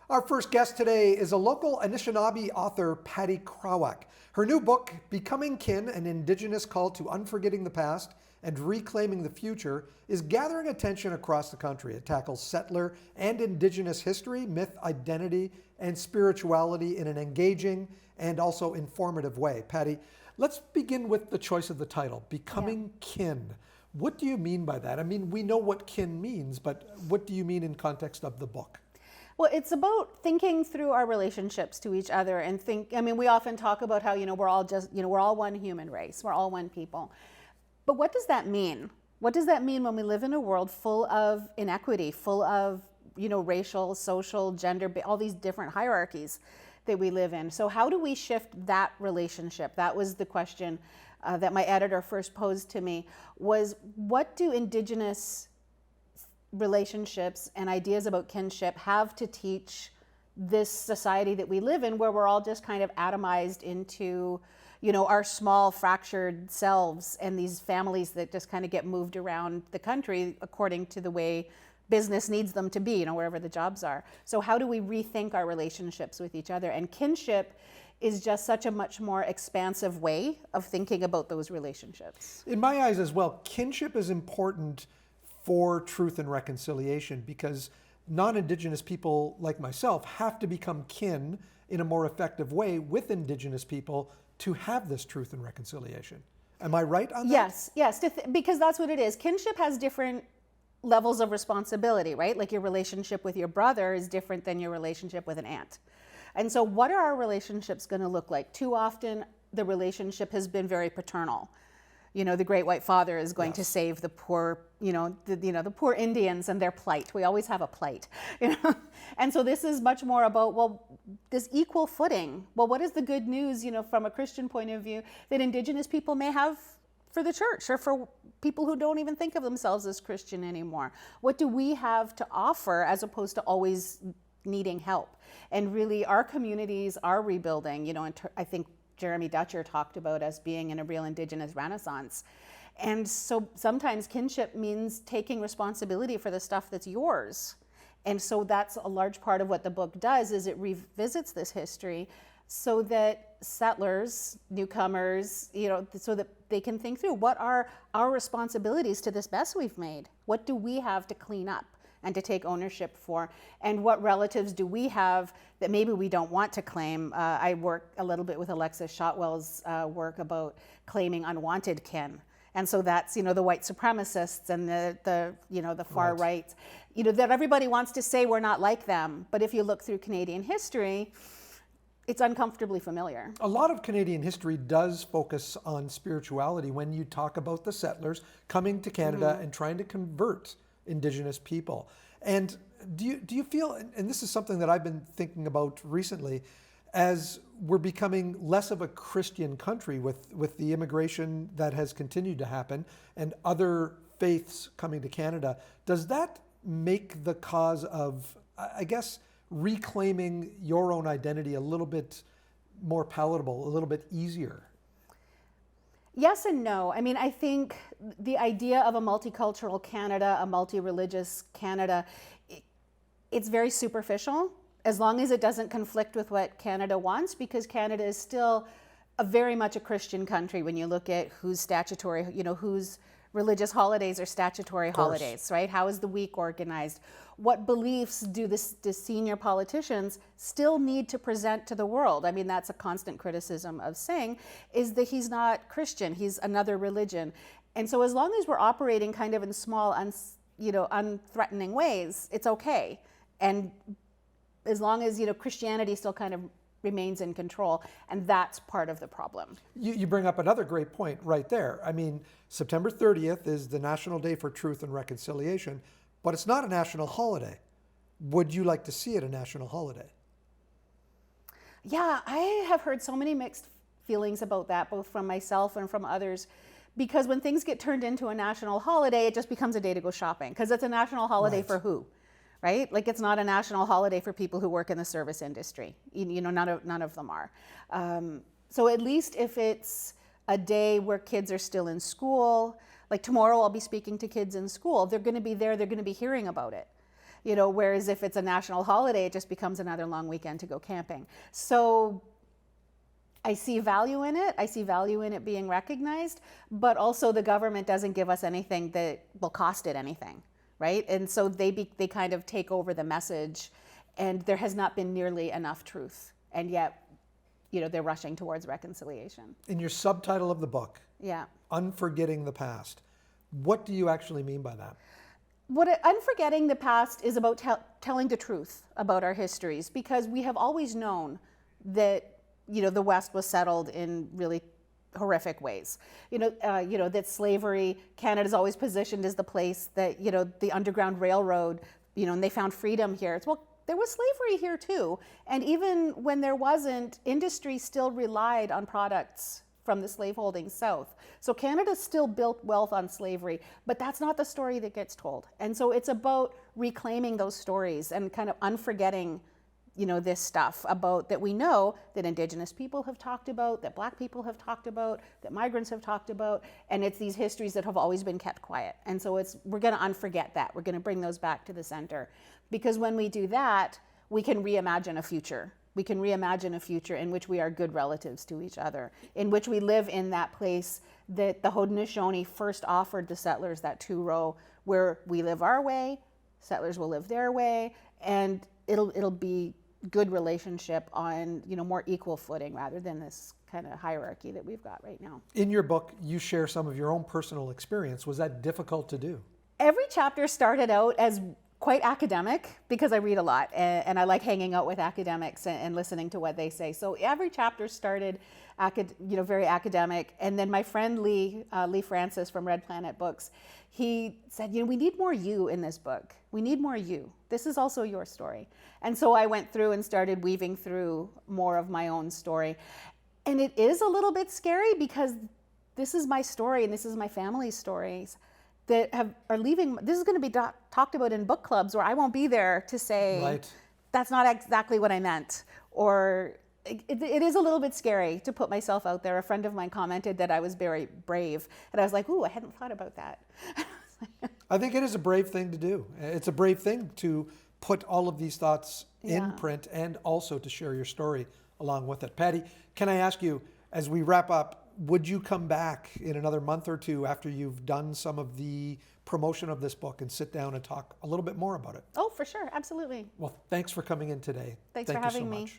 Our first guest today is a local Anishinaabe author, Patty Krawec. Her new book, Becoming Kin An Indigenous Call to Unforgetting the Past and Reclaiming the Future, is gathering attention across the country. It tackles settler and Indigenous history, myth, identity, and spirituality in an engaging and also informative way. Patty, let's begin with the choice of the title, Becoming Kin. What do you mean by that? I mean, we know what kin means, but what do you mean in context of the book? Well, it's about thinking through our relationships to each other and we often talk about how, we're all we're all one human race. We're all one people. But what does that mean? What does that mean when we live in a world full of inequity, full of, racial, social, gender, all these different hierarchies that we live in? So how do we shift that relationship? That was the question that my editor first posed to me, was what do Indigenous relationships and ideas about kinship have to teach this society that we live in, where we're all just kind of atomized into, our small fractured selves, and these families that just kind of get moved around the country according to the way business needs them to be, wherever the jobs are. So how do we rethink our relationships with each other? And kinship is just such a much more expansive way of thinking about those relationships. In my eyes as well, kinship is important for truth and reconciliation, because non-Indigenous people like myself have to become kin in a more effective way with Indigenous people to have this truth and reconciliation. Am I right on that? Yes, because that's what it is. Kinship has different levels of responsibility, right? Like your relationship with your brother is different than your relationship with an aunt. And so what are our relationships going to look like? Too often the relationship has been very paternal. The great white father is going to save the poor, the poor Indians and their plight. We always have a plight, And so this is much more about, this equal footing. Well, what is the good news, from a Christian point of view, that Indigenous people may have for the church or for people who don't even think of themselves as Christian anymore? What do we have to offer as opposed to always needing help? And really our communities are rebuilding, I think Jeremy Dutcher talked about us being in a real Indigenous renaissance. And so sometimes kinship means taking responsibility for the stuff that's yours. And so that's a large part of what the book does, is it revisits this history so that settlers, newcomers, so that they can think through, what are our responsibilities to this mess we've made? What do we have to clean up and to take ownership for? And what relatives do we have that maybe we don't want to claim? I work a little bit with Alexis Shotwell's work about claiming unwanted kin. And so that's, the white supremacists and the far right, that everybody wants to say we're not like them. But if you look through Canadian history, it's uncomfortably familiar. A lot of Canadian history does focus on spirituality when you talk about the settlers coming to Canada and trying to convert Indigenous people. And do you feel, and this is something that I've been thinking about recently, as we're becoming less of a Christian country with the immigration that has continued to happen and other faiths coming to Canada, does that make the cause of, I guess, reclaiming your own identity a little bit more palatable, a little bit easier? Yes and no. I think the idea of a multicultural Canada, a multi-religious Canada, it's very superficial, as long as it doesn't conflict with what Canada wants, because Canada is still very much a Christian country when you look at whose statutory, whose religious holidays are statutory holidays, right? How is the week organized? What beliefs do the senior politicians still need to present to the world? That's a constant criticism of Singh, is that he's not Christian, he's another religion. And so as long as we're operating kind of in small, unthreatening ways, it's okay. And as long as, Christianity still kind of remains in control, and that's part of the problem. You bring up another great point right there. September 30th is the National Day for Truth and Reconciliation, but it's not a national holiday. Would you like to see it a national holiday? Yeah, I have heard so many mixed feelings about that, both from myself and from others, because when things get turned into a national holiday, it just becomes a day to go shopping, because it's a national holiday for who? Right? Like, it's not a national holiday for people who work in the service industry. None of them are. So at least if it's a day where kids are still in school, like tomorrow I'll be speaking to kids in school, they're going to be there, they're going to be hearing about it. whereas if it's a national holiday, it just becomes another long weekend to go camping. So I see value in it. I see value in it being recognized, but also the government doesn't give us anything that will cost it anything, right? And so they kind of take over the message, and there has not been nearly enough truth, and yet, they're rushing towards reconciliation. In your subtitle of the book, yeah, Unforgetting the Past, what do you actually mean by that? Unforgetting the Past is about telling the truth about our histories, because we have always known that the West was settled in really horrific ways. That slavery, Canada's always positioned as the place that, the Underground Railroad, and they found freedom here. Well, there was slavery here too. And even when there wasn't, industry still relied on products from the slaveholding South. So Canada still built wealth on slavery, but that's not the story that gets told. And so it's about reclaiming those stories and kind of unforgetting this stuff about that we know that Indigenous people have talked about, that Black people have talked about, that migrants have talked about, and it's these histories that have always been kept quiet. And so we're going to unforget that. We're going to bring those back to the center, because when we do that, we can reimagine a future. We can reimagine a future in which we are good relatives to each other, in which we live in that place that the Haudenosaunee first offered the settlers, that 2-row, where we live our way, settlers will live their way, and it'll be good relationship on more equal footing rather than this kind of hierarchy that we've got right now. In your book, you share some of your own personal experience. Was that difficult to do? Every chapter started out as quite academic, because I read a lot and I like hanging out with academics and listening to what they say. So every chapter started very academic. And then my friend Lee Francis from Red Planet Books, he said, we need more you in this book. We need more you. This is also your story. And so I went through and started weaving through more of my own story. And it is a little bit scary, because this is my story and this is my family's stories that are leaving. This is going to be talked about in book clubs, where I won't be there to say, right, that's not exactly what I meant. Or it is a little bit scary to put myself out there. A friend of mine commented that I was very brave. And I was like, ooh, I hadn't thought about that. I think it is a brave thing to do. It's a brave thing to put all of these thoughts in print, and also to share your story along with it. Patty, can I ask you, as we wrap up, would you come back in another month or two after you've done some of the promotion of this book and sit down and talk a little bit more about it? Oh, for sure. Absolutely. Well, thanks for coming in today. Thanks for having me.